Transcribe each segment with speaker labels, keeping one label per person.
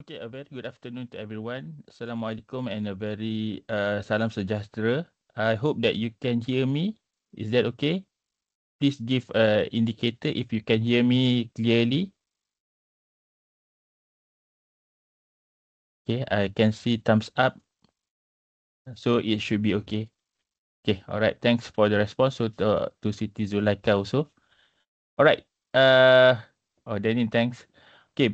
Speaker 1: Okay, a very good afternoon to everyone. Assalamualaikum and a very salam sejahtera. I hope that you can hear me. Is that okay? Please give a indicator if you can hear me clearly. Okay, I can see thumbs up, so it should be okay. Okay, all right. Thanks for the response. So to Siti Zulaika also. All right. Uh, Danny, thanks. Okay.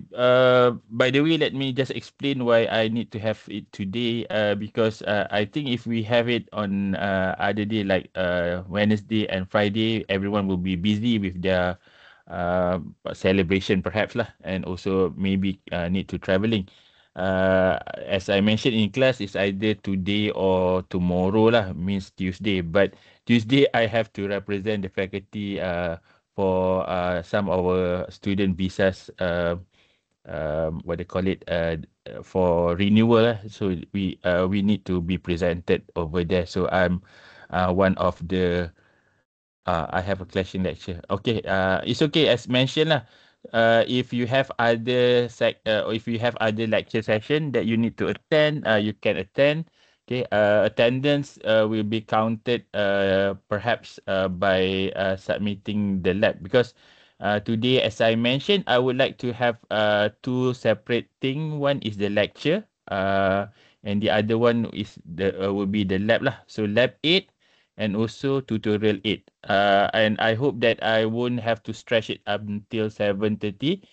Speaker 1: By the way, let me just explain why I need to have it today. Because I think if we have it on other day like Wednesday and Friday, everyone will be busy with their celebration perhaps lah, and also maybe need to traveling. As I mentioned in class, it's either today or tomorrow lah, means Tuesday. But Tuesday I have to represent the faculty for some of our student visas, what they call it, for renewal. So we need to be presented over there. So I'm one of the I have a clashing lecture. Okay, it's okay as mentioned lah. If you have other or if you have other lecture session that you need to attend, you can attend. Okay, attendance will be counted perhaps by submitting the lab, because today, as I mentioned, I would like to have two separate thing. One is the lecture, and the other one is the will be the lab lah. So lab 8 and also tutorial 8. And I hope that I won't have to stretch it up until 7:30.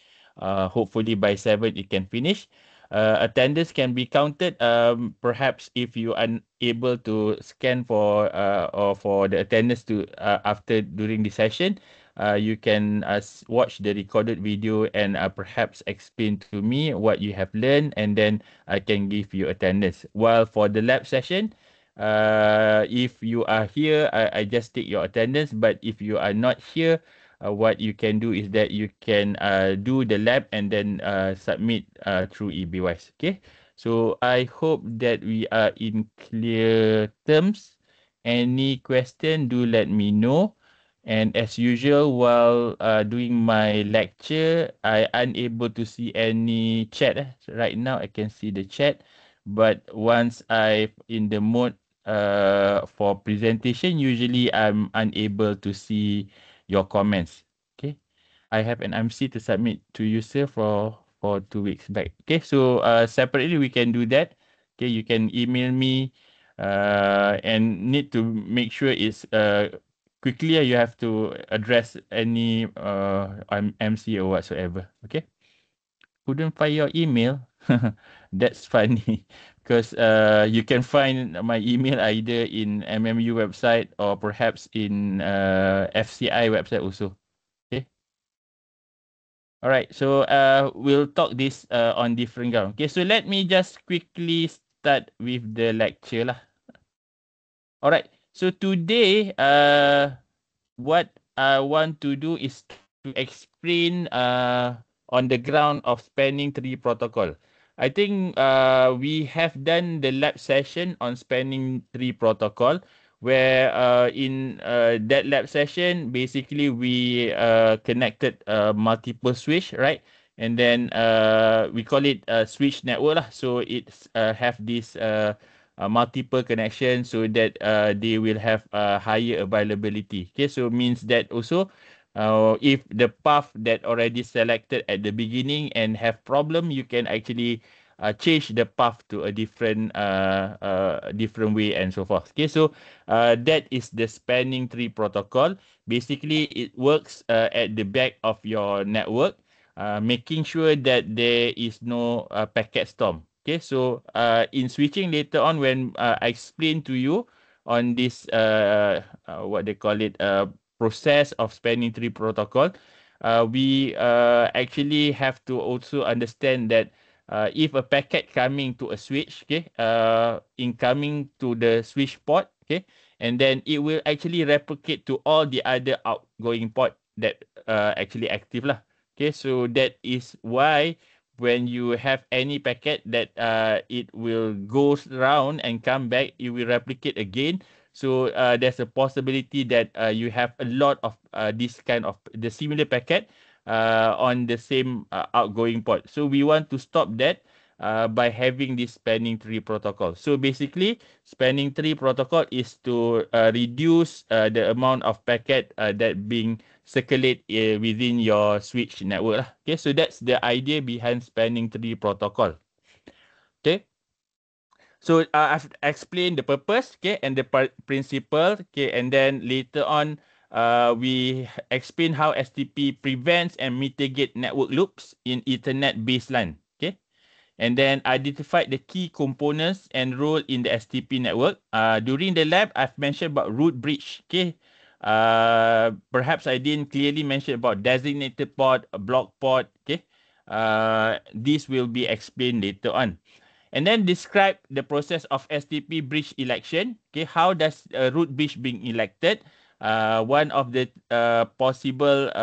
Speaker 1: Hopefully by 7 it can finish. Attendance can be counted. Perhaps if you are unable to scan for or for the attendance to after during the session, you can watch the recorded video and perhaps explain to me what you have learned, and then I can give you attendance. While for the lab session, if you are here, I just take your attendance. But if you are not here, what you can do is that you can do the lab and then submit through EBWise. Okay. So I hope that we are in clear terms. Any question, do let me know. And as usual, while doing my lecture, I unable to see any chat. Right now, I can see the chat. But once I in the mode for presentation, usually I'm unable to see your comments. Okay. I have an MC to submit to you, sir, for 2 weeks back. Okay, so separately we can do that. Okay, you can email me and need to make sure it's quickly. You have to address any MC or whatsoever. Okay. Couldn't find your email. That's funny. Because you can find my email either in MMU website or perhaps in FCI website also. Okay. All right. So we'll talk this on different ground. Okay. So let me just quickly start with the lecture lah. All right. So today, what I want to do is to explain on the ground of spanning tree protocol. I think we have done the lab session on spanning tree protocol, where in that lab session, basically we connected multiple switch, right? And then we call it a switch network lah. So it's have this multiple connections so that they will have higher availability. Okay, so means that also if the path that already selected at the beginning and have problem, you can actually change the path to a different way and so forth. Okay, so that is the spanning tree protocol. Basically, it works at the back of your network, making sure that there is no packet storm. Okay, so in switching later on, when I explain to you on this what they call it process of spanning tree protocol, we actually have to also understand that if a packet coming to a switch, okay, incoming to the switch port, okay, and then it will actually replicate to all the other outgoing port that actually active lah. Okay, so that is why when you have any packet that it will go around and come back, it will replicate again. So there's a possibility that you have a lot of this kind of the similar packet on the same outgoing port. So we want to stop that by having this spanning tree protocol. So basically, spanning tree protocol is to reduce the amount of packet that being circulate within your switch network lah. Okay, so that's the idea behind spanning tree protocol. Okay. So I've explained the purpose, okay, and the principle, okay, and then later on, we explain how STP prevents and mitigate network loops in Ethernet baseline, okay, and then identified the key components and role in the STP network. During the lab, I've mentioned about root bridge, okay. Perhaps I didn't clearly mention about designated port, a block port, okay. This will be explained later on. And then describe the process of STP bridge election. Okay, how does a root bridge being elected? One of the possible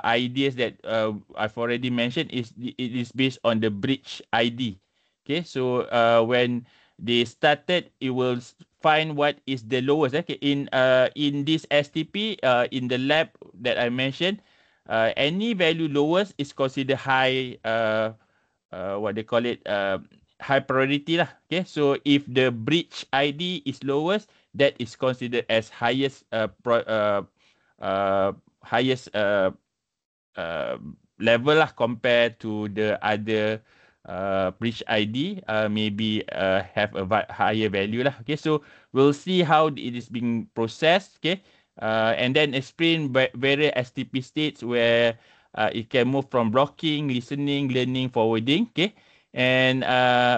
Speaker 1: ideas that I've already mentioned is it is based on the bridge ID. Okay, so when they started, it will find what is the lowest. Okay, in this STP in the lab that I mentioned, any value lowest is considered high. What they call it? High priority lah. Okay, so if the bridge ID is lowest, that is considered as highest highest level lah compared to the other bridge ID. Maybe have a higher value lah. Okay, so we'll see how it is being processed. Okay, and then explain various STP states where it can move from blocking, listening, learning, forwarding. Okay. And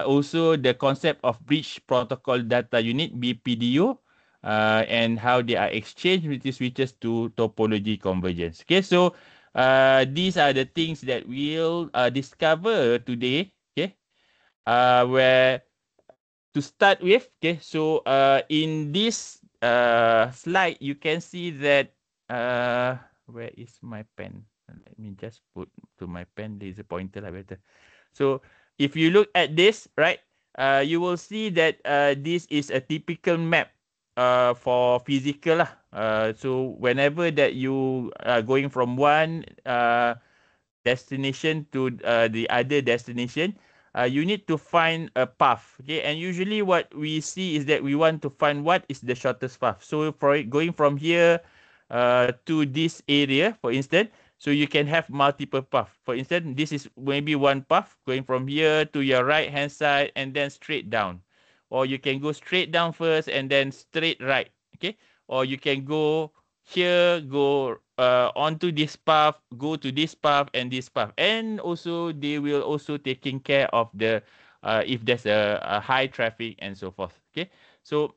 Speaker 1: also the concept of bridge protocol data unit, BPDU, and how they are exchanged with the switches to topology convergence. Okay, so these are the things that we'll discover today. Okay, where to start with. Okay, so in this slide, you can see that where is my pen? Let me just put to my pen laser pointer lah better. So if you look at this, right, you will see that this is a typical map for physical lah. So whenever that you are going from one destination to the other destination, you need to find a path. Okay, and usually what we see is that we want to find what is the shortest path. So for it, going from here to this area, for instance, so you can have multiple paths. For instance, this is maybe one path going from here to your right hand side and then straight down. Or you can go straight down first and then straight right. Okay. Or you can go here, go onto this path, go to this path and this path. And also they will also taking care of the if there's a high traffic and so forth. Okay. So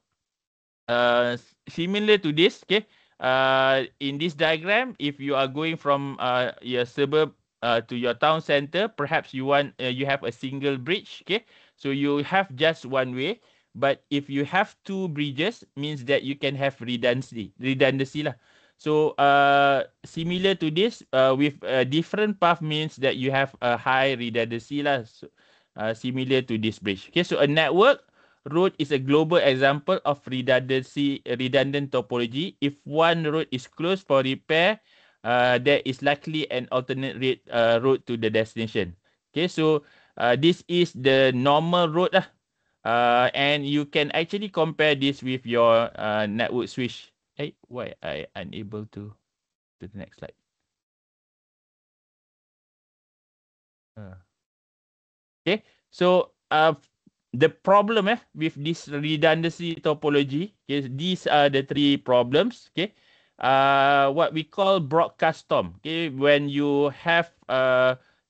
Speaker 1: similar to this, okay. In this diagram, if you are going from your suburb to your town center, perhaps you want you have a single bridge, okay? So you have just one way, but if you have two bridges, means that you can have redundancy lah. So similar to this, with a different path means that you have a high redundancy lah. So, similar to this bridge. Okay, so a network road is a global example of redundant topology. If one road is closed for repair, there is likely an alternate road to the destination. Okay, so this is the normal road lah. And you can actually compare this with your network switch. Hey, why I unable to the next slide? Okay, so the problem with this redundancy topology, okay, these are the three problems. Okay, what we call broadcast storm. Okay, when you have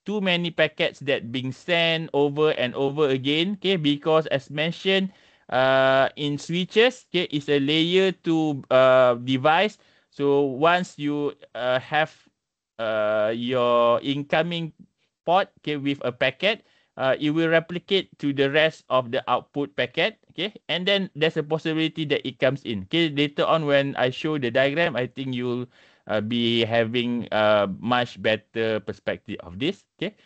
Speaker 1: too many packets that being sent over and over again. Okay, because as mentioned, in switches, okay, it's a layer 2 device. So once you have your incoming port, okay, with a packet, it will replicate to the rest of the output packet. Okay, and then there's a possibility that it comes in. Okay, later on when I show the diagram, I think you'll be having a much better perspective of this. Okay,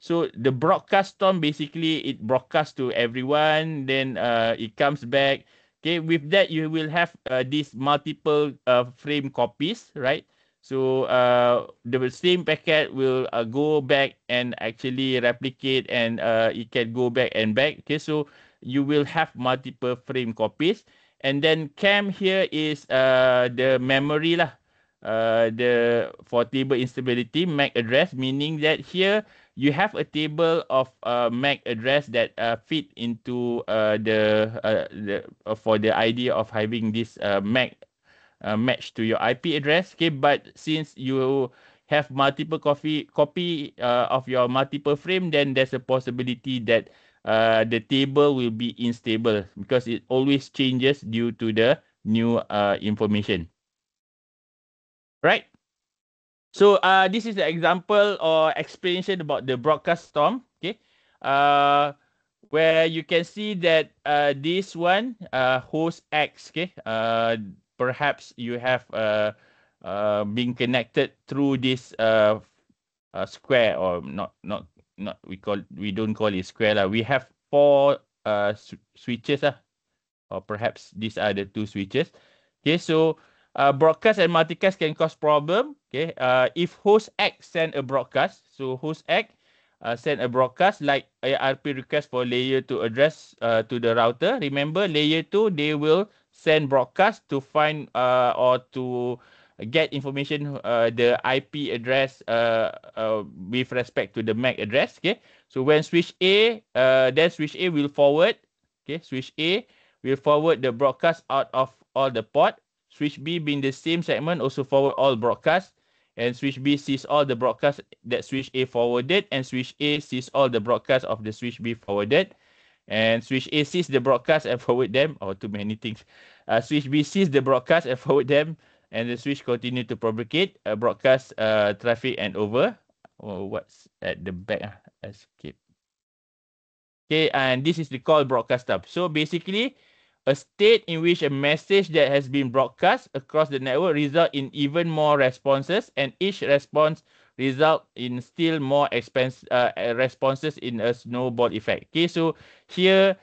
Speaker 1: so the broadcast storm, basically it broadcasts to everyone, then it comes back. Okay, with that you will have these multiple frame copies, right? So the same packet will go back and actually replicate, and it can go back and back. Okay, so you will have multiple frame copies. And then CAM here is the memory lah. The for table instability MAC address, meaning that here you have a table of MAC address that fit into the for the idea of having this MAC match to your IP address. Okay, but since you have multiple copy of your multiple frame, then there's a possibility that the table will be unstable because it always changes due to the new information. Right. So this is the example or explanation about the broadcast storm. Okay. Where you can see that this one host X. Okay. Perhaps you have being connected through this square, or not we don't call it square lah. We have 4 switches lah, or perhaps these are the 2 switches. Okay, so broadcast and multicast can cause problem. Okay, if host X send a broadcast, so host X send a broadcast like ARP request for layer to address to the router. Remember, layer 2 they will send broadcast to find or to get information the IP address with respect to the MAC address. Okay, so when switch A, then switch A will forward. Okay, switch A will forward the broadcast out of all the port. Switch B, being the same segment, also forward all broadcasts. And switch B sees all the broadcasts that switch A forwarded, and switch A sees all the broadcasts of the switch B forwarded. And switch A sees the broadcast and forward them, or too many things. Switch B sees the broadcast and forward them, and the switch continue to propagate broadcast traffic and over. Oh, what's at the back? Escape. Okay, and this is the call broadcast stub. So basically, a state in which a message that has been broadcast across the network result in even more responses, and each response result in still more responses in a snowball effect. Okay, so here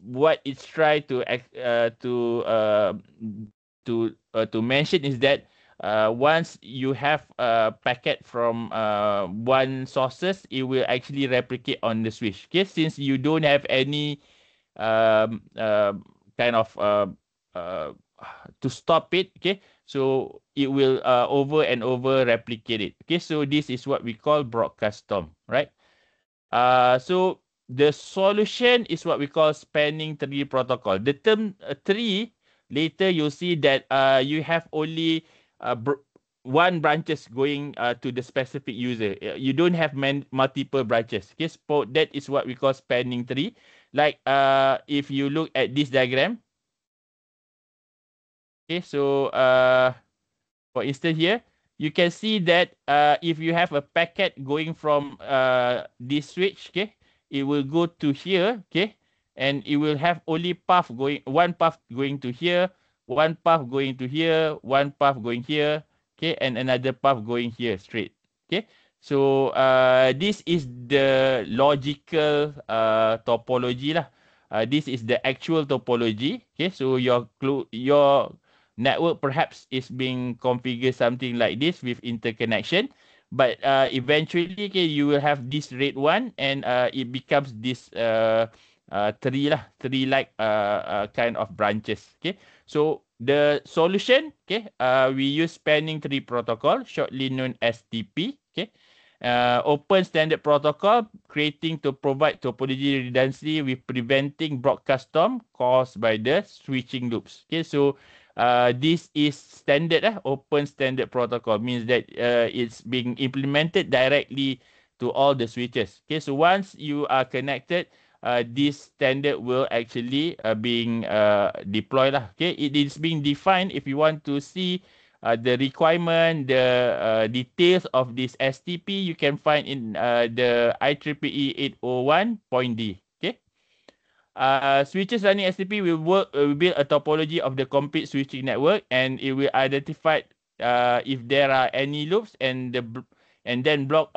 Speaker 1: what it's trying to mention is that once you have a packet from one sources, it will actually replicate on the switch. Okay, since you don't have any kind of to stop it. Okay, so it will over and over replicate it. Okay, so this is what we call broadcast storm, right? So the solution is what we call spanning tree protocol. The term tree, later you'll see that you have only one branches going to the specific user. You don't have multiple branches. Okay, so that is what we call spanning tree. Like if you look at this diagram. Okay, so for instance here, you can see that if you have a packet going from this switch, okay, it will go to here, okay, and it will have only one path going to here, one path going to here, one path going here, okay, and another path going here straight. Okay, so this is the logical topology lah. This is the actual topology. Okay, so your network perhaps is being configured something like this with interconnection, but eventually, okay, you will have this red one, and it becomes this tree-like kind of branches. Okay, so the solution, okay, we use spanning tree protocol, shortly known as TP. Okay, open standard protocol, creating to provide topology redundancy with preventing broadcast storm caused by the switching loops. Okay, so this is standard, open standard protocol, means that it's being implemented directly to all the switches. Okay, so once you are connected, this standard will actually being deployed lah. Okay, it is being defined. If you want to see the requirement, the details of this STP, you can find in the IEEE 801.d. Okay. Switches running STP will build a topology of the complete switching network, and it will identify if there are any loops, and then block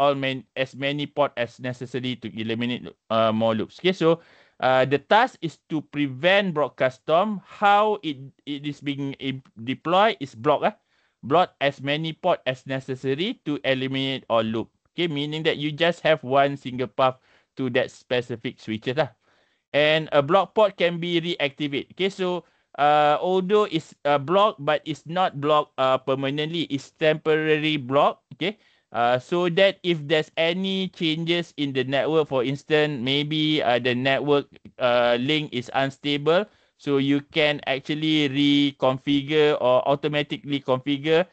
Speaker 1: as many ports as necessary to eliminate more loops. Okay, so the task is to prevent broadcast storm. How it is being deployed is block. block as many port as necessary to eliminate all loop. Okay, meaning that you just have one single path to that specific switches lah. And a block port can be reactivated. Okay, so although it's blocked, but it's not blocked permanently, it's temporary block. Okay, so that if there's any changes in the network, for instance, maybe the network link is unstable, so you can actually reconfigure or automatically configure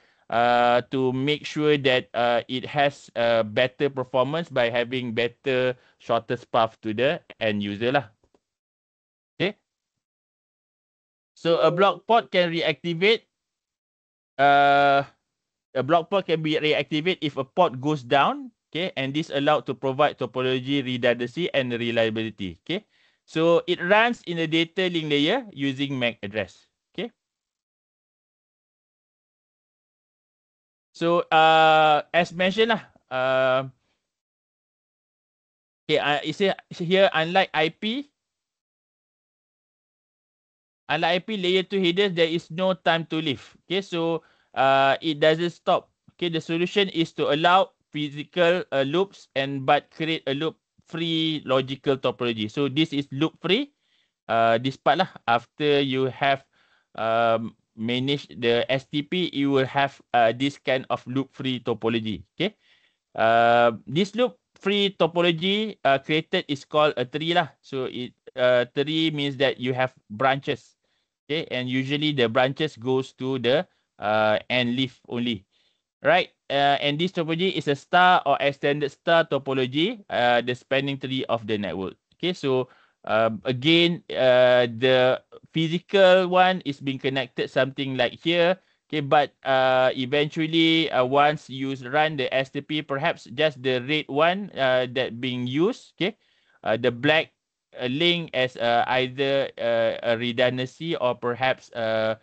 Speaker 1: to make sure that it has better performance by having better shortest path to the end user lah. Okay. So a block port can reactivate. A block port can be reactivated if a port goes down. Okay, and this allowed to provide topology redundancy and reliability. Okay, so it runs in the data link layer using MAC address. Okay. So as mentioned lah. Okay, it says here unlike IP. Unlike IP layer 2 headers, there is no time to live. Okay, so it doesn't stop. Okay, the solution is to allow physical loops but create a loop free logical topology. So this is loop free. This part lah, after you have managed the STP, you will have this kind of loop free topology. Okay, this loop free topology created is called a tree lah. So it tree means that you have branches. Okay, and usually the branches goes to the end leaf only, right? And this topology is a star or extended star topology, the spanning tree of the network. Okay, so again, the physical one is being connected something like here. Okay, but eventually, once you run the STP, perhaps just the red one that being used. Okay, the black link as either a redundancy or perhaps for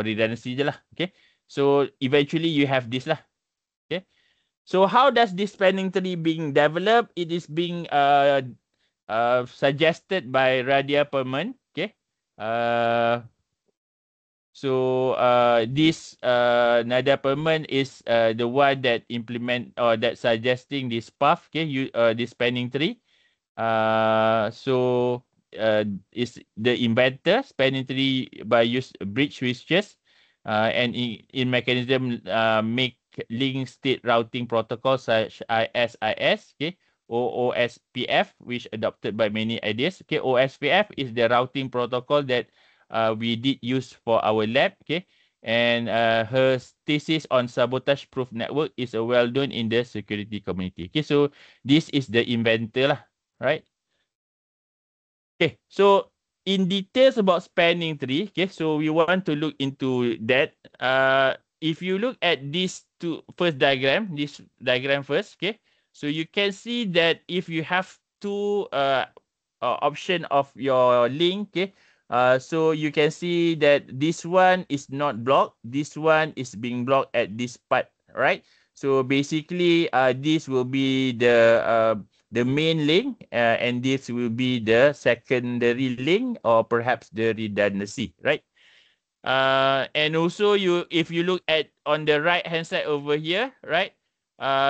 Speaker 1: redundancy je lah. Okay, so eventually you have this lah. Okay, so how does this spanning tree being developed? It is being suggested by Radia Perman. Okay, so this Nadia Perman is the one that implement or that suggesting this path. Okay, this spanning tree. So is the inventor spanning tree by use bridge switches and in mechanism make link state routing protocol such as SIS, okay, OSPF, which adopted by many ideas. Okay, OSPF is the routing protocol that we did use for our lab. Okay, and her thesis on sabotage proof network is well known in the security community. Okay, so this is the inventor lah. Right. Okay, so in details about spanning tree, okay, so we want to look into that. If you look at this first diagram first, okay, so you can see that if you have two option of your link, okay, so you can see that this one is not blocked, this one is being blocked at this part, right? So basically, this will be the main link, and this will be the secondary link or perhaps the redundancy, right? And also if you look at on the right hand side over here, right?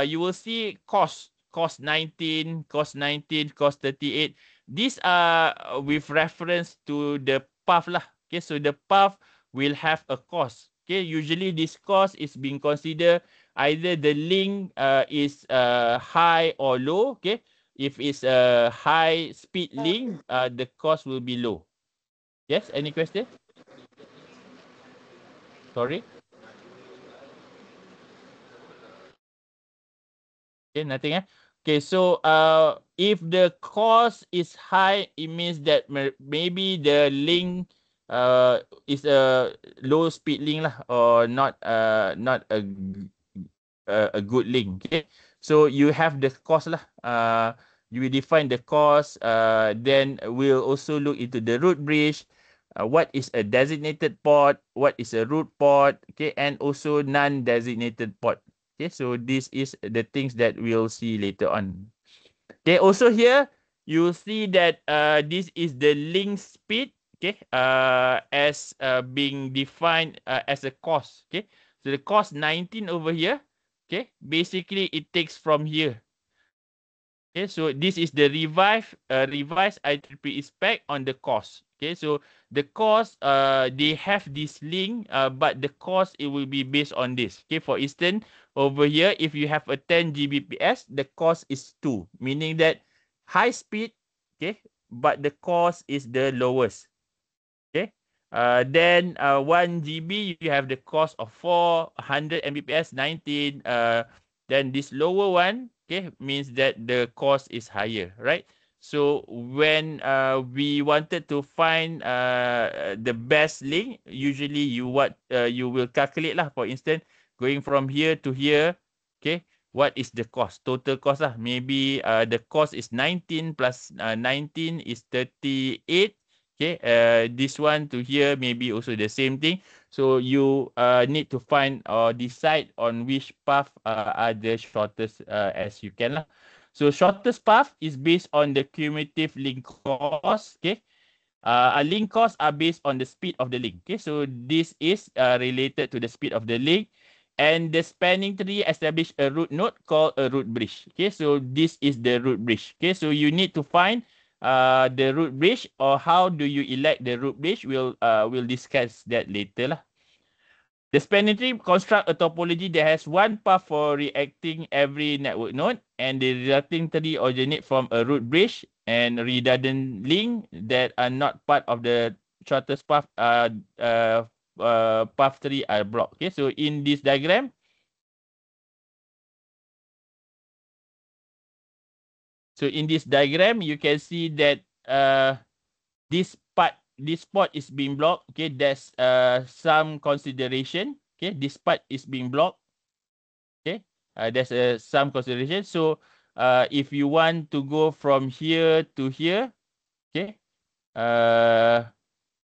Speaker 1: You will see cost 19, cost 19, cost 38. These are with reference to the path lah. Okay, so the path will have a cost. Okay, usually this cost is being considered either the link is high or low. Okay, if it's a high speed link, the cost will be low. Yes, any question? Sorry. Okay, nothing. Okay, so if the cost is high, it means that maybe the link is a low speed link lah, or not a good link. Okay, so you have the cost lah. You will define the cost. Then we'll also look into the root bridge. What is a designated port? What is a root port? Okay, and also non-designated port. Okay, so this is the things that we'll see later on. Okay, also here you'll see that this is the link speed. okay, as being defined as a cost. Okay, so the cost 19 over here. Okay, basically it takes from here. Okay, so this is the revised IEEE spec on the cost. Okay, so the cost, they have this link, but the cost, it will be based on this. Okay, for instance, over here, if you have a 10 Gbps, the cost is 2, meaning that high speed, okay, but the cost is the lowest. Okay, then 1 GB, you have the cost of 400 Mbps, 19. Then this lower one, okay, means that the cost is higher, right? So when we wanted to find the best link, usually you will calculate lah. For instance, going from here to here, okay, what is the cost? Total cost lah. Maybe the cost is 19 plus 19 is 38. Okay, this one to here maybe also the same thing. So you need to find or decide on which path are the shortest as you can lah. So shortest path is based on the cumulative link cost. Okay, link costs are based on the speed of the link. Okay, so this is related to the speed of the link. And the spanning tree establish a root node called a root bridge. Okay, so this is the root bridge. Okay, so you need to find the root bridge, or how do you elect the root bridge. We'll discuss that later lah. The spanning tree construct a topology that has one path for reacting every network node, and the resulting tree originate from a root bridge and redundant link that are not part of the shortest path. Path tree are blocked. Okay, so in this diagram, you can see that this part is being blocked. Okay, there's some consideration. Okay, this part is being blocked. Okay, there's some consideration. So if you want to go from here to here, okay,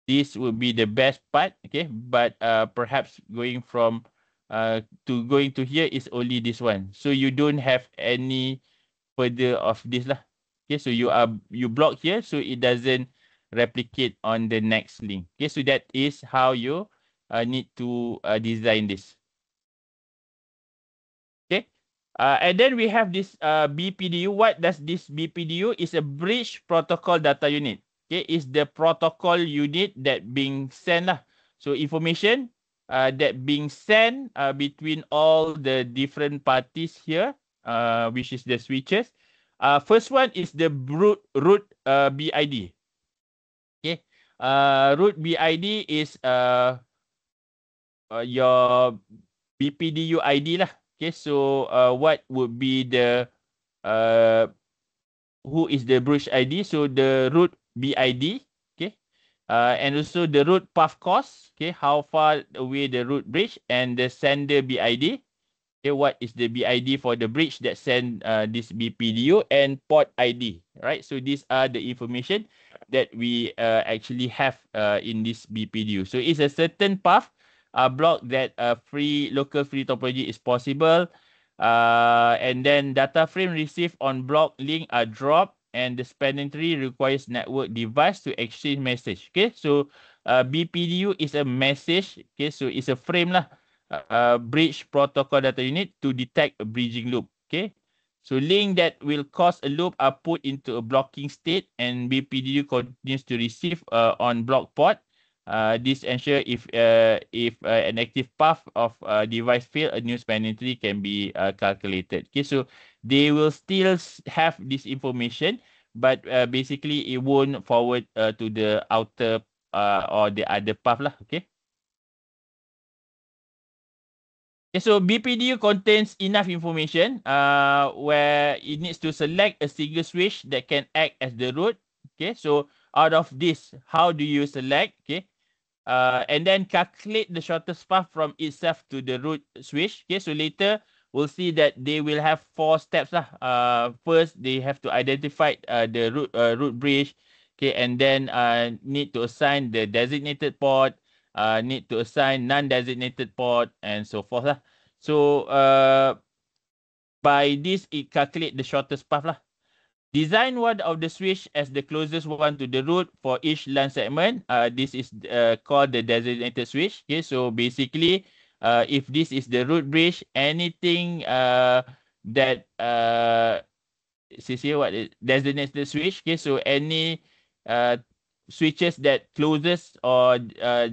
Speaker 1: this would be the best part. Okay, but perhaps going from going to here is only this one. So you don't have any further of this lah. Okay, so you block here, so it doesn't replicate on the next link. Okay, so that is how you need to design this. Okay, and then we have this BPDU. What does this BPDU? Is a bridge protocol data unit. Okay, is the protocol unit that being sent lah. So information that being sent between all the different parties here, which is the switches. First one is the root BID. Okay, root BID is your BPDU ID lah. Okay, so what would be the who is the bridge ID? So the root BID. Okay, and also the root path cost. Okay, how far away the root bridge, and the sender BID. Okay, what is the BID for the bridge that send this BPDU, and port ID, right? So these are the information that we actually have in this BPDU. So it's a certain path block that local free topology is possible. And then data frame received on block link are dropped, and the spanning tree requires network device to exchange message. Okay, so BPDU is a message. Okay, so it's a frame lah. Bridge protocol data unit to detect a bridging loop. Okay, so link that will cause a loop are put into a blocking state, and BPDU continues to receive on block port. This ensure if an active path of device fail, a new spanning tree can be calculated. Okay, so they will still have this information, but basically it won't forward to the outer or the other path lah. Okay. Okay, so BPDU contains enough information where it needs to select a single switch that can act as the root. Okay, so out of this, how do you select? Okay, and then calculate the shortest path from itself to the root switch. Okay, so later we'll see that they will have 4 steps lah. First, they have to identify the root bridge. Okay, and then need to assign the designated port. Need to assign non-designated port, and so forth lah. So by this, it calculate the shortest path lah. Design one of the switch as the closest one to the root for each LAN segment. This is called the designated switch. Okay, so basically, if this is the root bridge, anything that see here what is designated switch. Okay, so any switches that closes or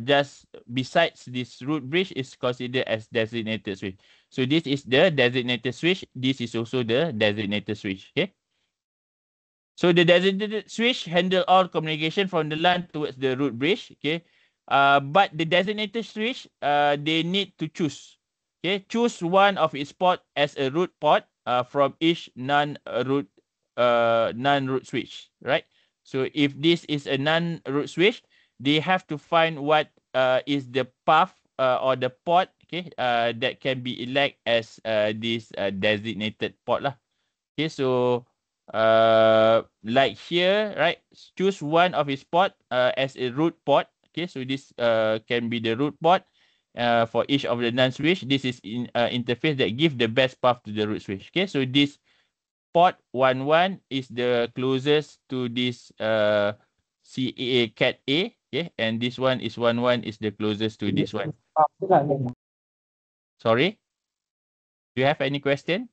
Speaker 1: just besides this root bridge is considered as designated switch. So this is the designated switch. This is also the designated switch. Okay. So the designated switch handle all communication from the LAN towards the root bridge. Okay. But the designated switch, they need to choose. Okay. Choose one of its port as a root port from each non-root switch. Right. So if this is a non-root switch, they have to find what is the path or the port. Okay. That can be elect as this designated port lah. Okay. So like here, right, choose one of his port as a root port. Okay, so this can be the root port for each of the NAND switch. This is in interface that give the best path to the root switch. Okay, so this port 11 is the closest to this CA cat A. Okay, and this one is 11 is the closest to this one. Sorry, do you have any question?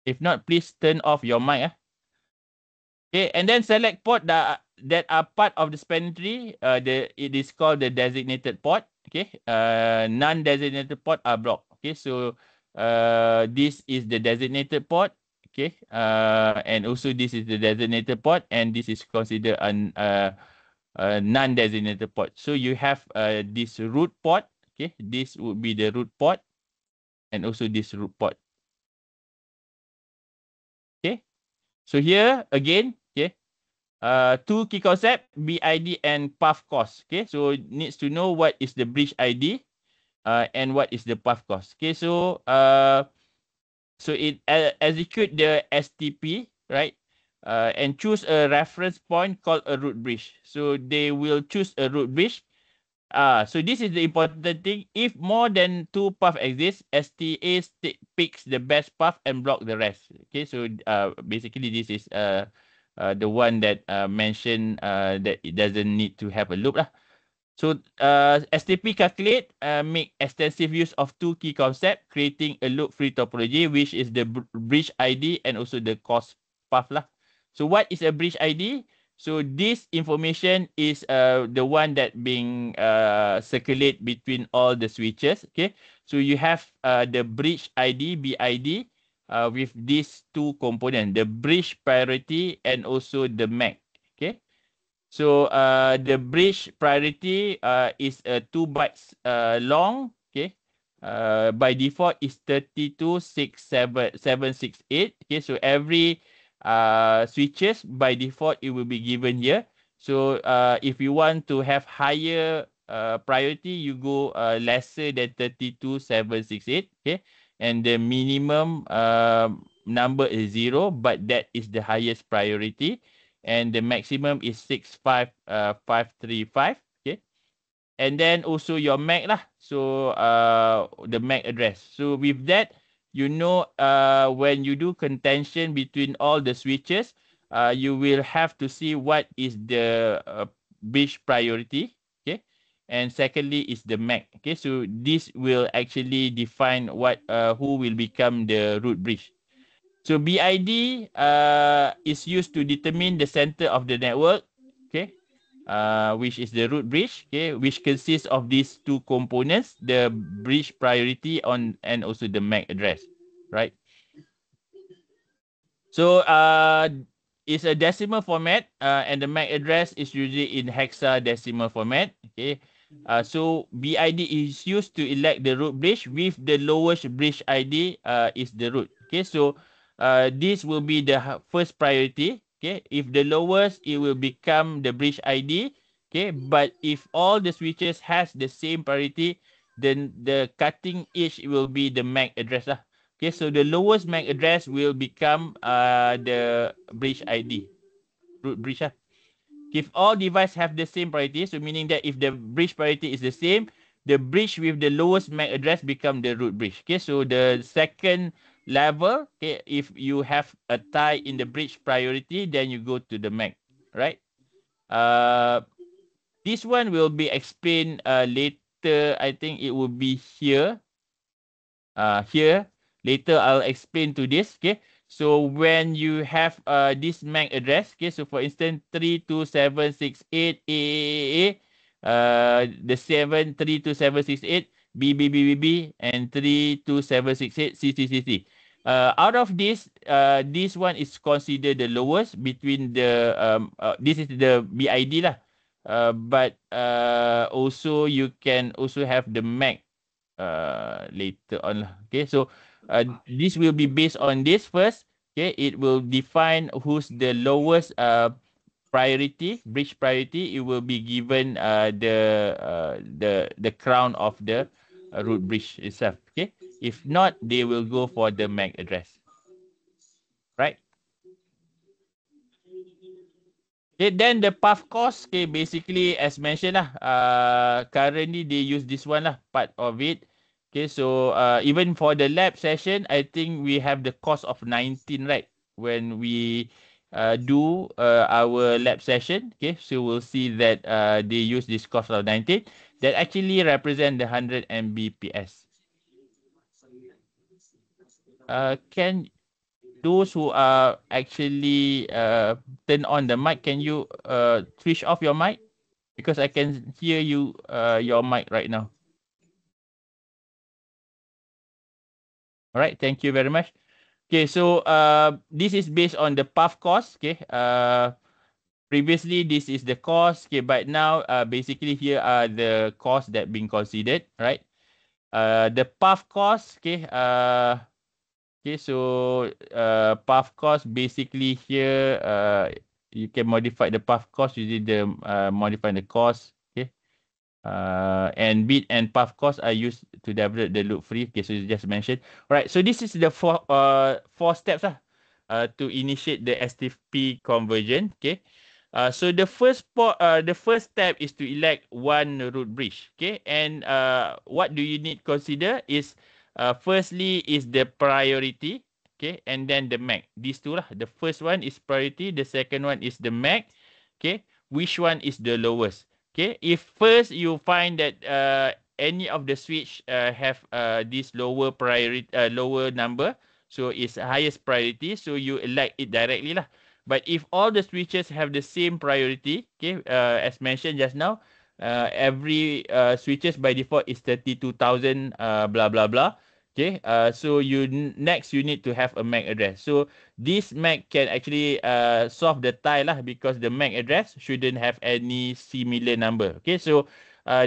Speaker 1: If not, please turn off your mic. Okay, and then select port that are part of the span tree. It is called the designated port. Okay, non-designated port are blocked. Okay, so this is the designated port. Okay, and also this is the designated port, and this is considered a non-designated port. So you have this root port. Okay, this would be the root port, and also this root port. Okay, so here again, okay, two key concept, BID and path cost. Okay, so needs to know what is the bridge ID and what is the path cost. Okay, so it execute the STP, right? And choose a reference point called a root bridge. So they will choose a root bridge. So this is the important thing. If more than two paths exist, STA picks the best path and block the rest. Okay, so basically this is the one that mentioned that it doesn't need to have a loop lah. So STP calculate make extensive use of two key concepts, creating a loop-free topology, which is the bridge ID and also the cost path lah. So what is a bridge ID? So this information is the one that being circulate between all the switches. Okay, so you have the bridge ID (BID) with these two components, the bridge priority and also the MAC. Okay, so the bridge priority is 2 bytes long. Okay, by default is 32,768. Okay, so every switches by default it will be given here. So if you want to have higher priority, you go lesser than 32,768. Okay, and the minimum number is 0, but that is the highest priority, and the maximum is 65535. Okay, and then also your MAC lah. So the MAC address. So with that, you know, when you do contention between all the switches, you will have to see what is the bridge priority. Okay, and secondly is the MAC. Okay, so this will actually define what who will become the root bridge. So BID is used to determine the center of the network. Okay, which is the root bridge. Okay, which consists of these two components: the bridge priority and also the MAC address. Right. So it's a decimal format, and the MAC address is usually in hexadecimal format. Okay. So BID is used to elect the root bridge with the lowest bridge ID is the root. Okay, so this will be the first priority. Okay, if the lowest, it will become the bridge ID. Okay, but if all the switches has the same priority, then the cutting edge will be the MAC address lah. Okay, so the lowest MAC address will become the bridge ID, root bridge lah. If all devices have the same priority, so meaning that if the bridge priority is the same, the bridge with the lowest MAC address become the root bridge. Okay, so the second level, okay, if you have a tie in the bridge priority, then you go to the MAC, right? This one will be explained later. I think it will be here. Here. Later, I'll explain to this, okay? So when you have this MAC address, okay, so for instance, 32768 AAA, the 32768 BBBBB, and 32768 CCCC. Out of this one is considered the lowest between the, this is the BID lah. But also you can also have the MAC later on lah. Okay, so this will be based on this first. Okay, it will define who's the lowest priority, bridge priority. It will be given the crown of the root bridge itself. Okay, if not, they will go for the MAC address. Right. Okay, then the path cost, okay, basically as mentioned lah, currently they use this one lah, part of it. Okay, so even for the lab session, I think we have the cost of 19, right? When we do our lab session, okay, so we'll see that they use this cost of 19 that actually represent the 100 Mbps. Can those who are actually turn on the mic, can you switch off your mic? Because I can hear you, your mic right now. All right, thank you very much. Okay, so this is based on the path cost. Okay, previously this is the cost. Okay, but now basically here are the costs that being considered, right? The path cost. Okay, okay, so path cost basically here you can modify the path cost using the modify the cost. Okay, and bit and path cost are used to develop the loop free. Okay, so you just mentioned. All right, so this is the four steps to initiate the STP conversion. Okay. So the first step is to elect one root bridge. Okay, and what do you need to consider is firstly is the priority. Okay, and then the MAC. These two lah. The first one is priority. The second one is the MAC. Okay, which one is the lowest? Okay, if first you find that any of the switch have this lower priority, lower number, so it's highest priority, so you elect it directly lah. But if all the switches have the same priority, okay, as mentioned just now, every switches by default is 32,000 blah blah blah. Okay, so next you need to have a MAC address. So this MAC can actually solve the tie lah, because the MAC address shouldn't have any similar number. Okay, so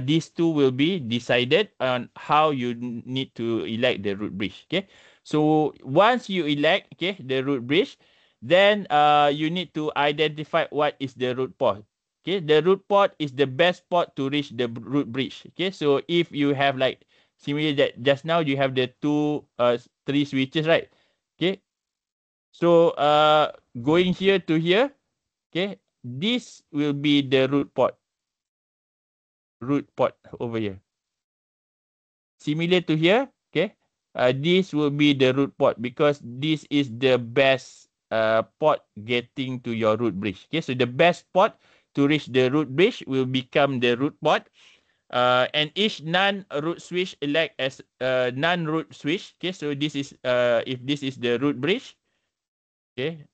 Speaker 1: these two will be decided on how you need to elect the root bridge. Okay, so once you elect, okay, the root bridge, then you need to identify what is the root port. Okay, the root port is the best port to reach the root bridge. Okay, so if you have like similarly that just now you have the three switches, right? Okay, so going here to here, okay, this will be the root port over here. Similar to here, okay, this will be the root port, because this is the best port getting to your root bridge. Okay, so the best port to reach the root bridge will become the root port. And each non-root switch elect as non-root switch. Okay, so this is if this is the root bridge. Okay,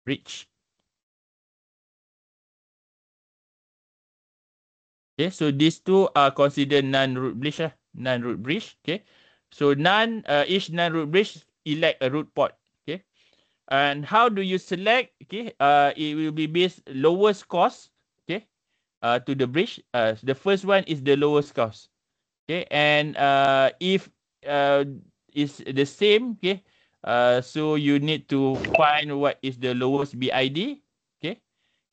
Speaker 1: bridge. Okay, so these two are considered non-root bridge. Non-root bridge. Okay, so each non-root bridge elect a root port. Okay, and how do you select? Okay, it will be based lowest cost. Okay. To the bridge. The first one is the lowest cost. Okay, and if is the same, okay, so you need to find what is the lowest BID, okay,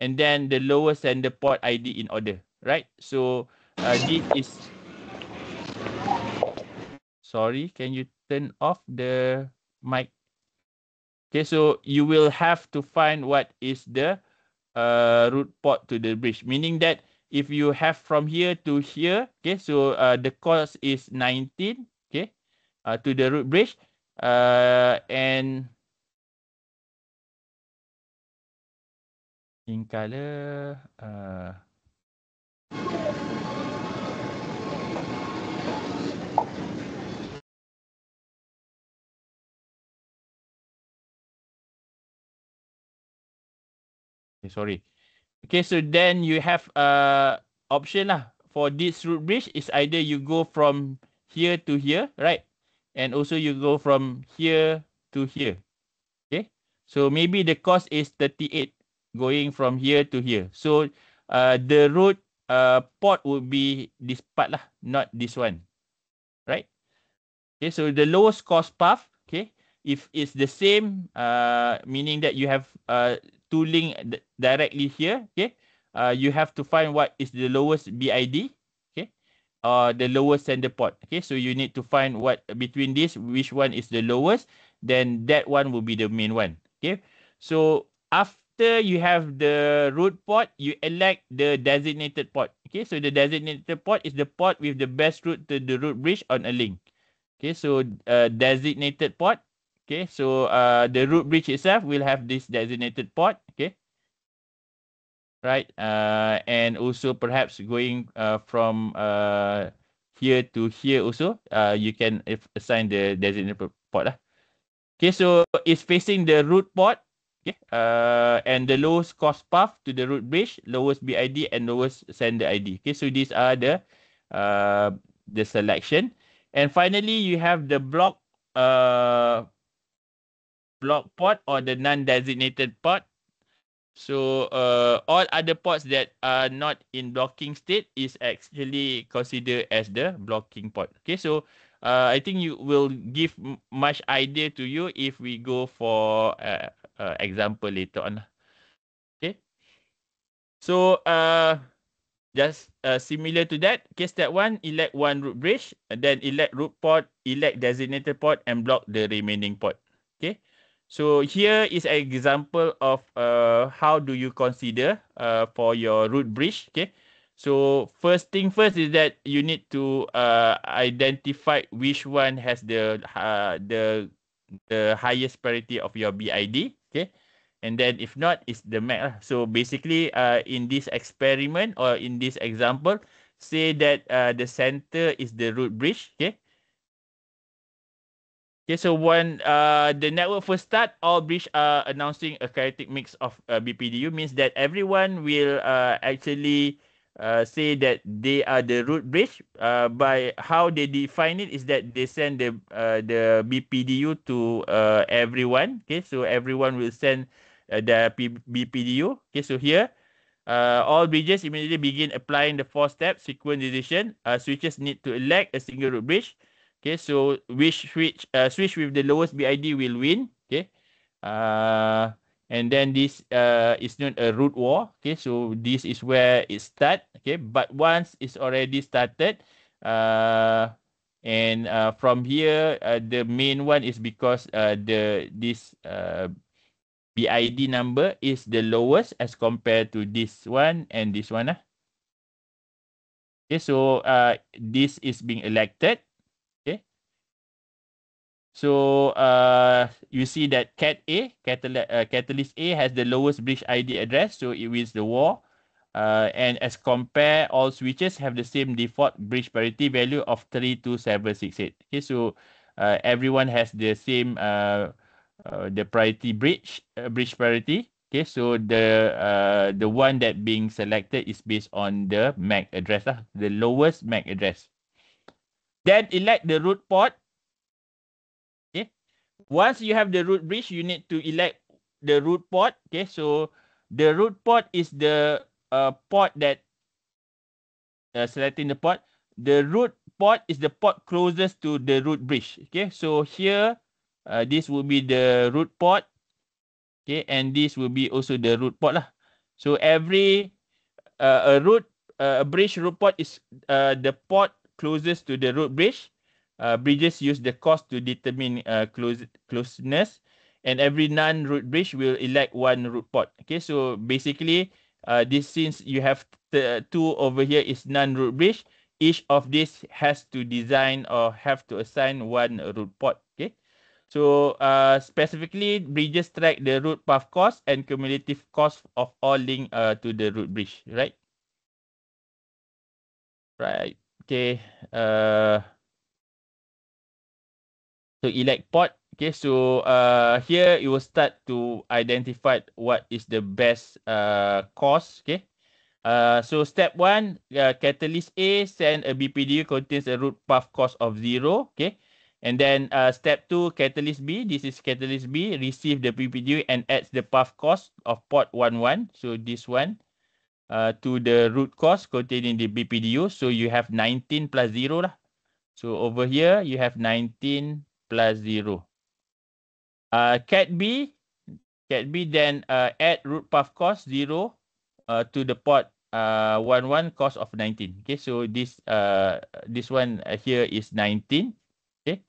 Speaker 1: and then the lowest and the port ID in order, right? So this is. Sorry, can you turn off the mic? Okay, so you will have to find what is the root port to the bridge, meaning that if you have from here to here, okay, so the cost is 19, okay, to the root bridge, and in color, sorry. Okay, so then you have option lah for this root bridge is either you go from here to here, right? And also you go from here to here. Okay. So maybe the cost is 38 going from here to here. So the root port would be this part lah, not this one. Right? Okay, so the lowest cost path, okay, if it's the same, meaning that you have two link directly here, okay, you have to find what is the lowest BID, okay, or the lowest sender port. Okay, so you need to find what between this, which one is the lowest, then that one will be the main one. Okay, so after you have the root port, you elect the designated port. Okay, so the designated port is the port with the best route to the root bridge on a link. Okay, so designated port. Okay, so the root bridge itself will have this designated port. Okay, right. And also perhaps going from here to here also, you can assign the designated port lah. Okay, so it's facing the root port. Okay, and the lowest cost path to the root bridge, lowest BID and lowest sender ID. Okay, so these are the selection. And finally, you have the block port or the non-designated port. So all other ports that are not in blocking state is actually considered as the blocking port. Okay, so I think you will give much idea to you if we go for example later on. Okay, so just similar to that. Okay, step 1, elect one root bridge, and then elect root port, elect designated port, and block the remaining port. Okay, so here is an example of how do you consider for your root bridge. Okay, so first thing first is that you need to identify which one has the highest priority of your BID. Okay, and then if not, it's the MAC lah. So basically, in this experiment or in this example, say that the center is the root bridge. Okay. Okay, so when the network first start, all bridge are announcing a chaotic mix of BPDU, means that everyone will actually say that they are the root bridge. By how they define it is that they send the BPDU to everyone. Okay, so everyone will send the BPDU. Okay, so here all bridges immediately begin applying the 4-step sequence decision. Switches need to elect a single root bridge. Okay, so which switch with the lowest BID will win. Okay, and then this is known a root war. Okay, so this is where it start. Okay, but once it's already started, and from here the main one is because this BID number is the lowest as compared to this one and this one. Okay, so this is being elected. Okay. So you see that catalyst A has the lowest bridge ID address, so it wins the war. And as compare, all switches have the same default bridge parity value of 32768. Okay, so everyone has the same the priority bridge parity. Okay, so the one that being selected is based on the MAC address lah, the lowest MAC address. Then elect the root port. Okay, once you have the root bridge, you need to elect the root port. Okay, so the root port is the port that selecting the port. The root port is the port closest to the root bridge. Okay, so here this will be the root port. Okay, and this will be also the root port lah. So every a bridge root port is the port closest to the root bridge. Bridges use the cost to determine closeness, and every non-root bridge will elect one root port. Okay, so basically, this since you have two over here is non-root bridge, each of these has to design or have to assign one root port. Okay. So specifically, bridges track the root path cost and cumulative cost of all link to the root bridge, right? Right. Okay. So elect port. Okay. So here you will start to identify what is the best cost. Okay. So step 1, catalyst A send a BPDU contains a root path cost of 0. Okay. And then step 2, catalyst B, this is catalyst B, receive the BPDU and adds the path cost of port 11. So this one to the root cost contained in the BPDU. So you have 19 plus 0 lah. So over here, you have 19 plus 0. Cat B then add root path cost 0 to the port 11 cost of 19. Okay, so this one here is 19. Okay.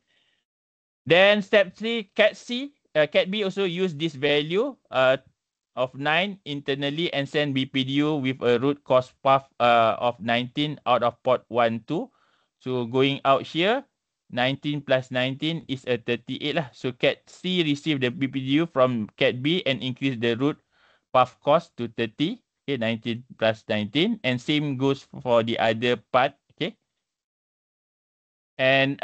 Speaker 1: Then step 3, cat C, cat B also use this value of 9 internally and send BPDU with a root cost path of 19 out of port 1, 2. So going out here, 19 plus 19 is a 38 lah. So cat C receive the BPDU from cat B and increase the root path cost to 30. Okay, 19 plus 19. And same goes for the other part. Okay. And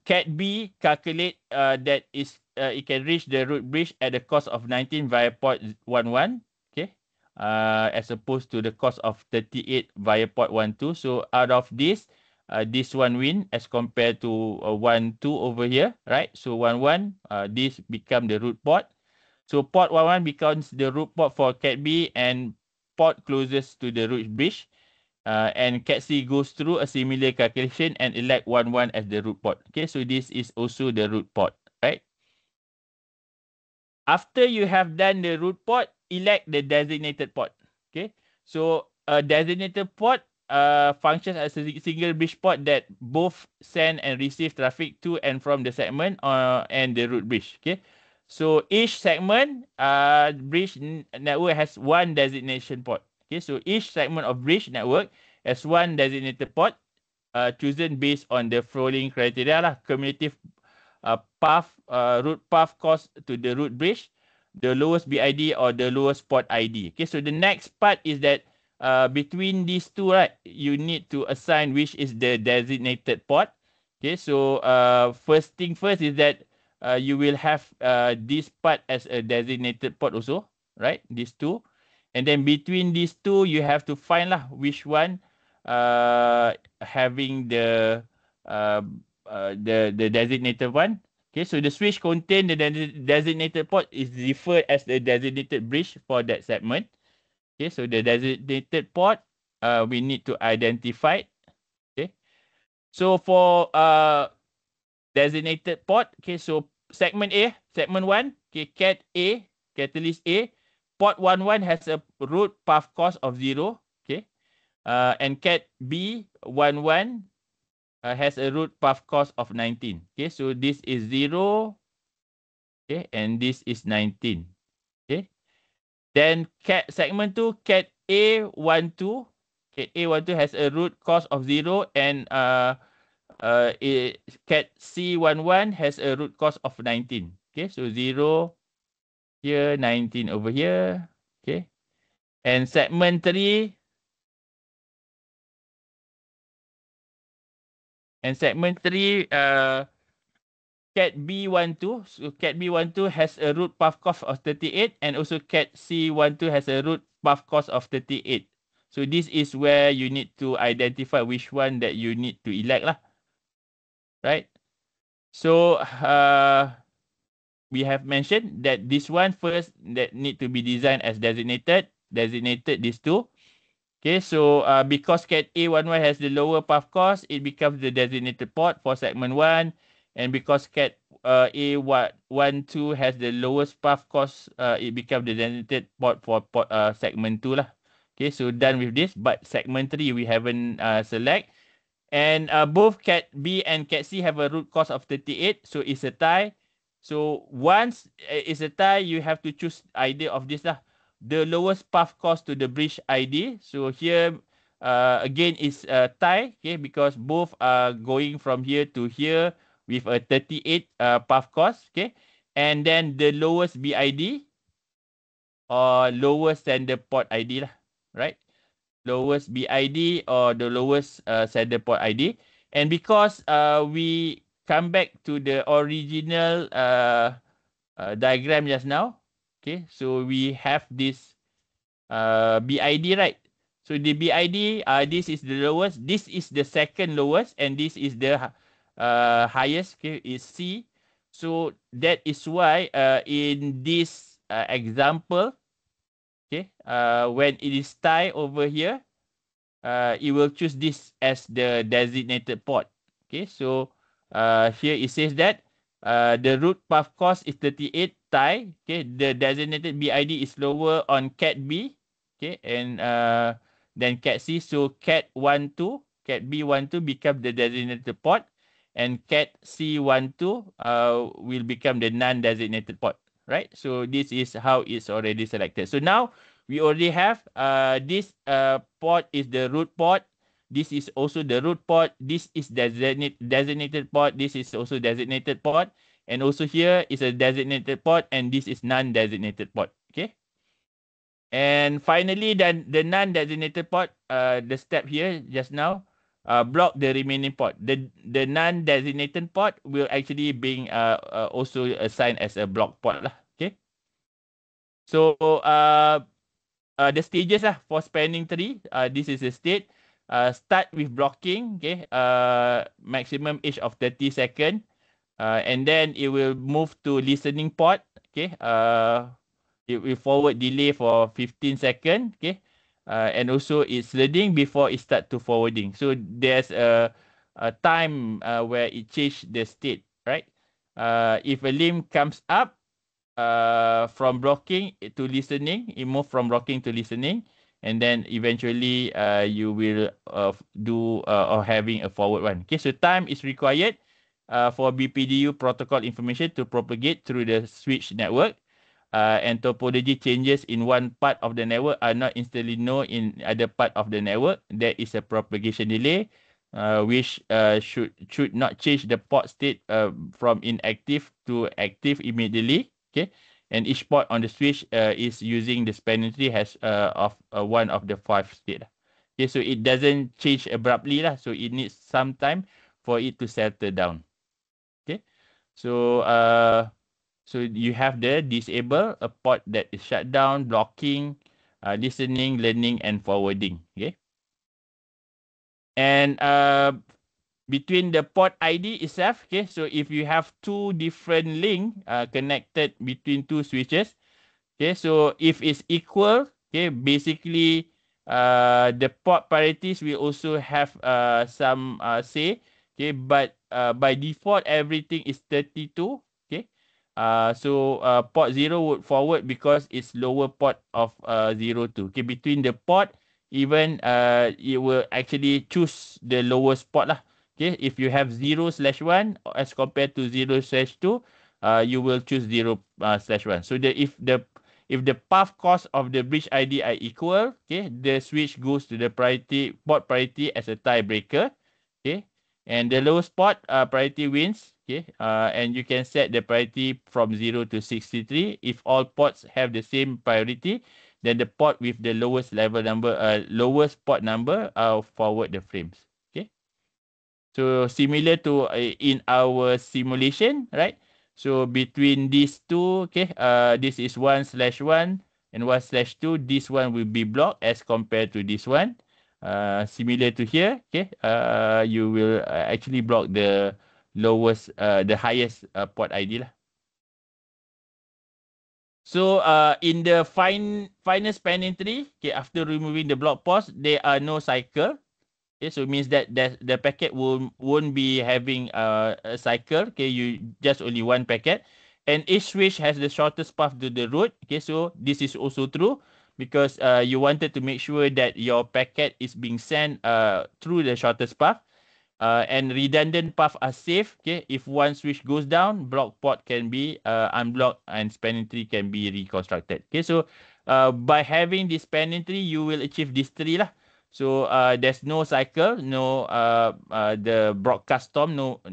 Speaker 1: cat B calculate that is it can reach the root bridge at the cost of 19 via port 11. Okay. As opposed to the cost of 38 via port 12. So out of this one win as compared to 1, 2 over here, right? So 1, 1, this become the root port. So port 1, 1 becomes the root port for cat B and port closest to the root bridge. And cat C goes through a similar calculation and elect 1, 1 as the root port. Okay, so this is also the root port, right? After you have done the root port, elect the designated port. Okay, so a designated port functions as a single bridge port that both send and receive traffic to and from the segment and the root bridge. Okay, so each segment bridge network has one designation port. Okay, so each segment of bridge network has one designated port chosen based on the following criteria lah. Cumulative path, root path cost to the root bridge, the lowest BID or the lowest port ID. Okay, so the next part is that between these two, right, you need to assign which is the designated port. Okay, so first thing first is that you will have this part as a designated port also, right? These two. And then between these two, you have to find lah which one having the designated one. Okay, so the switch contain the designated port is referred as the designated bridge for that segment. Okay, so the designated port we need to identify. Okay, so for designated port, okay, so segment A, segment 1, okay, cat A, catalyst A, port 11 has a root path cost of 0. Okay, and cat B 11 has a root path cost of 19. Okay, so this is 0. Okay, and this is 19. Okay, then cat segment 2, cat A12. Cat A12 has a root cost of 0 and cat C11 has a root cost of 19. Okay, so 0 here, 19 over here. Okay, and segment 3. And segment 3, cat B12. So cat B12 has a root path cost of 38 and also cat C12 has a root path cost of 38. So this is where you need to identify which one that you need to elect lah. Right? So we have mentioned that this one first that need to be designed as designated these two. Okay, so because cat A11 has the lower path cost, it becomes the designated port for segment 1. And because cat A12 has the lowest path cost, it becomes the designated port for segment 2 lah. Okay, so done with this. But segment 3 we haven't select. And both cat B and cat C have a root cost of 38. So it's a tie. So once it's a tie, you have to choose either of this lah. The lowest path cost to the bridge ID. So here again is tie, okay, because both are going from here to here with a 38 path cost, okay, and then the lowest BID or lowest sender port ID lah, right? Lowest BID or the lowest sender port ID. And because we come back to the original diagram just now, okay, so we have this BID, right? So the BID, this is the lowest, this is the second lowest, and this is the highest, okay, is C. So that is why in this example, okay, when it is tie over here, it will choose this as the designated port. Okay, so here it says that the root path cost is 38 tie. Okay, the designated BID is lower on cat B. Okay, and then cat C. So cat 12, cat B 12 become the designated port, and cat C 12 will become the non-designated port. Right. So this is how it's already selected. So now we already have this port is the root port. This is also the root port. This is designated port. This is also designated port. And also here is a designated port, and this is non-designated port. Okay. And finally, then the non-designated port, the step here just now, block the remaining port. The non-designated port will actually being also assigned as a block port lah. Okay. So the stages for spanning tree. This is the state. Start with blocking. Okay. Maximum age of 30 seconds. And then it will move to listening port. Okay. It will forward delay for 15 seconds. Okay. And also it's learning before it start to forwarding. So there's a time where it change the state, right? If a limb comes up, from blocking to listening, it move from blocking to listening, and then eventually you will do or having a forward one. Okay, so time is required for BPDU protocol information to propagate through the switch network, and topology changes in one part of the network are not instantly known in other part of the network. There is a propagation delay, which should not change the port state from inactive to active immediately. Okay, and each port on the switch is using the spanning tree has of one of the 5 state. Okay, so it doesn't change abruptly lah. So it needs some time for it to settle down. Okay, so so you have the disable a port that is shut down, blocking, listening, learning, and forwarding. Okay, and between the port ID itself, okay, so if you have two different link connected between two switches, okay, so if it's equal, okay, basically the port parities will also have some say, okay, but by default everything is 32, okay. So port 0 would forward because it's lower port of 02. Okay, between the port, even it will actually choose the lowest port lah. Okay, if you have 0/1 as compared to 0/2, you will choose 0/1. So if the path cost of the bridge ID are equal, okay, the switch goes to the port priority as a tiebreaker. Okay, and the lowest port priority wins. Okay, and you can set the priority from 0 to 63. If all ports have the same priority, then the port with the lowest level number, lowest port number, forward the frames. Okay. So similar to in our simulation, right? So between these two, okay, this is 1/1 and 1/2. This one will be blocked as compared to this one. Similar to here, okay, you will actually block the lowest, the highest port ID lah. So in the final spanning tree, okay, after removing the block post, there are no cycle. Okay, so it means that the packet won't be having a cycle. Okay, you just only one packet, and each switch has the shortest path to the root. Okay, so this is also true because you wanted to make sure that your packet is being sent through the shortest path. And redundant path are safe. Okay, if one switch goes down, block port can be unblocked and spanning tree can be reconstructed. Okay, so by having this spanning tree, you will achieve this tree lah. So there's no cycle, no the broadcast storm, no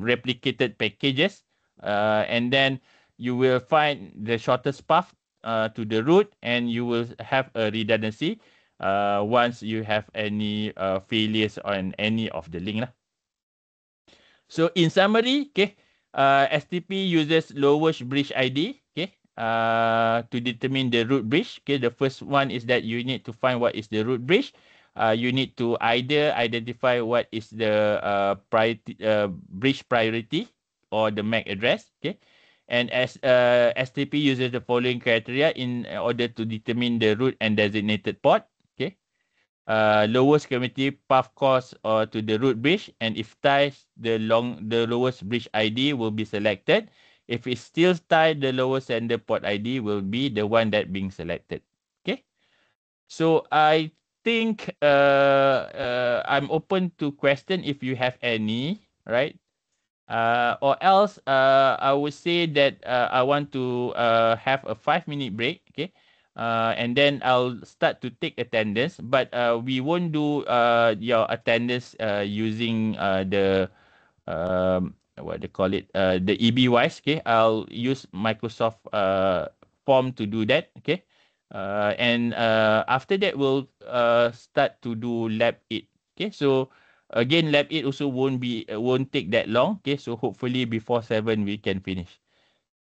Speaker 1: replicated packages, and then you will find the shortest path to the root, and you will have a redundancy once you have any failures on any of the link lah. So in summary, okay, STP uses lowest bridge ID, okay, to determine the root bridge. Okay, the first one is that you need to find what is the root bridge. You need to either identify what is the priority, bridge priority or the MAC address. Okay, and as STP uses the following criteria in order to determine the root and designated port. Okay, lowest cumulative path cost to the root bridge, and if ties, the lowest bridge ID will be selected. If it's still tied, the lowest sender port ID will be the one that being selected. Okay, so I think I'm open to question if you have any, right? Or else I would say that I want to have a 5-minute break, okay? And then I'll start to take attendance, but we won't do your attendance using what they call it, the EB-Wise, okay? I'll use Microsoft form to do that, okay? And after that, we'll start to do Lab 8, okay? So again, Lab 8 also won't take that long, okay? So hopefully before 7 we can finish.